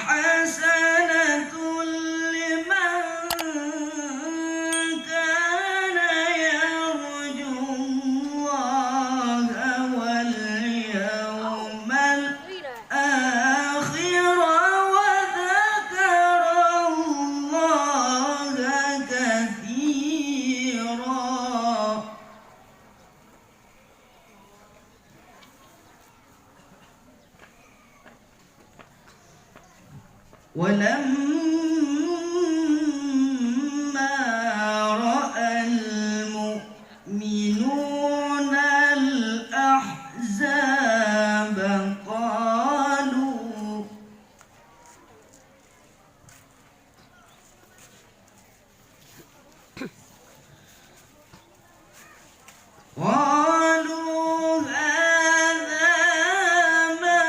حسنة لمن كان يرجو الله واليوم الآخر وذكر الله كثيرا. ولما رأى المؤمنون الأحزاب قالوا هذا ما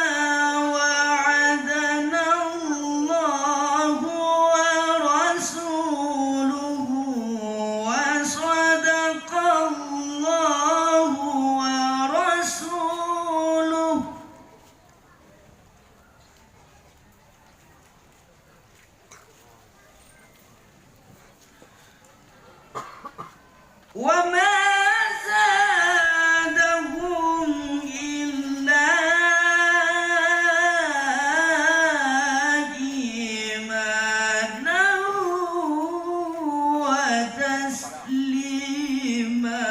وعدنا الله ورسوله وصدق الله ورسوله وما زادهم إلا إيمانا وتسليما.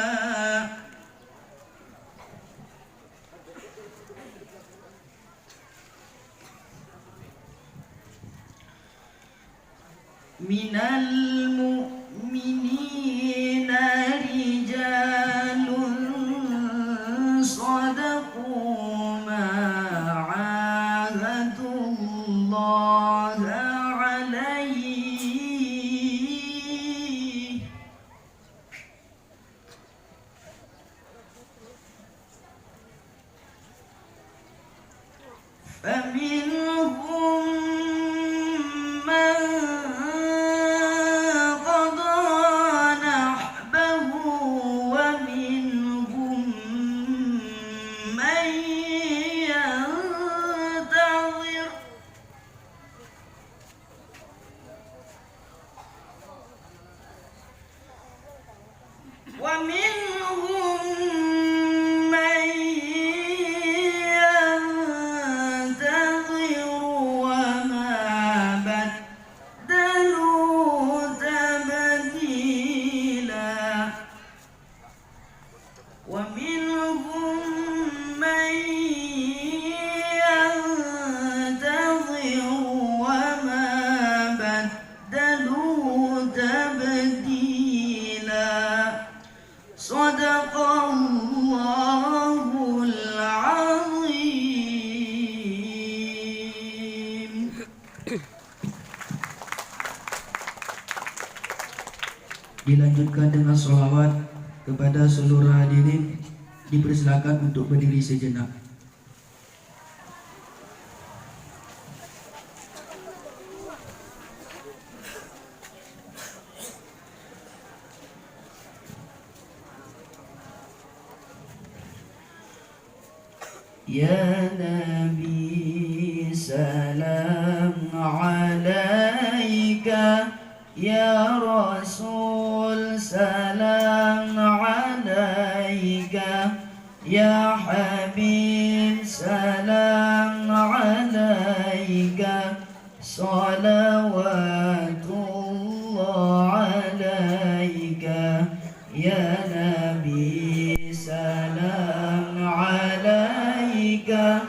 من المؤمنين رجال صدقوا ما عاهدوا الله عليه فمنهم من قضى نحبه ومنهم من ينتظر ومنهم من ينتظر وما بدلوا تبديلا. ومنهم من ينتظر وما بدلوا تبديلا. صدق الله العظيم. Dilanjutkan dengan sholawat kepada seluruh hadirin. Dipersilakan untuk berdiri sejenak. Ya Nabi salam alaika, Ya Rasul salam alaika, Ya Habib salam alaika, salawatullah alaika, Ya Nabi salam alaika,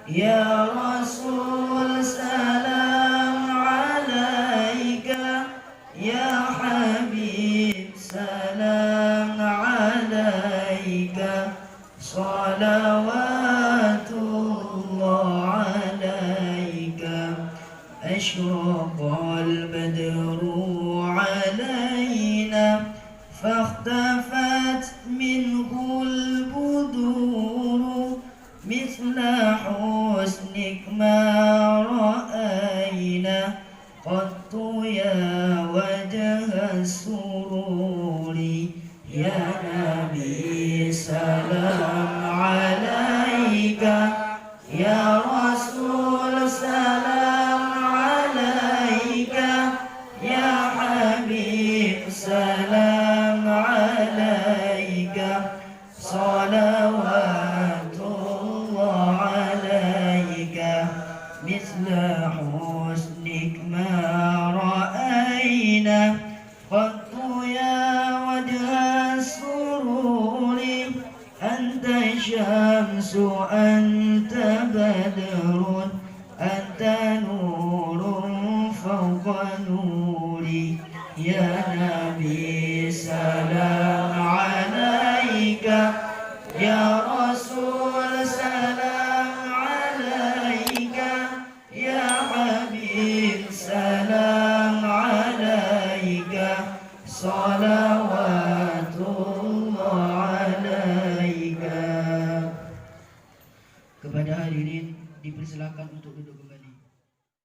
Ya Rasul salam alaika, Ya Habib salam alaika, salawatullah alaika. Ashraqal badru alaina fahtafat minhul buduru mithla husnik ma ra'ayna qattu ya wajha sururi. Ya Nabi salam alaika, Ya Rasul salam صلوات الله عليك مثل حسنك ما رأينا قط يا وجه السرور أنت شمس أنت بدر أنت نور فوق نوري يا نبي سلام عليك يا رسول سلام عليك يا حبيب سلام عليك صلوات الله عليك. Kepada hadirin dipersilakan untuk duduk kembali.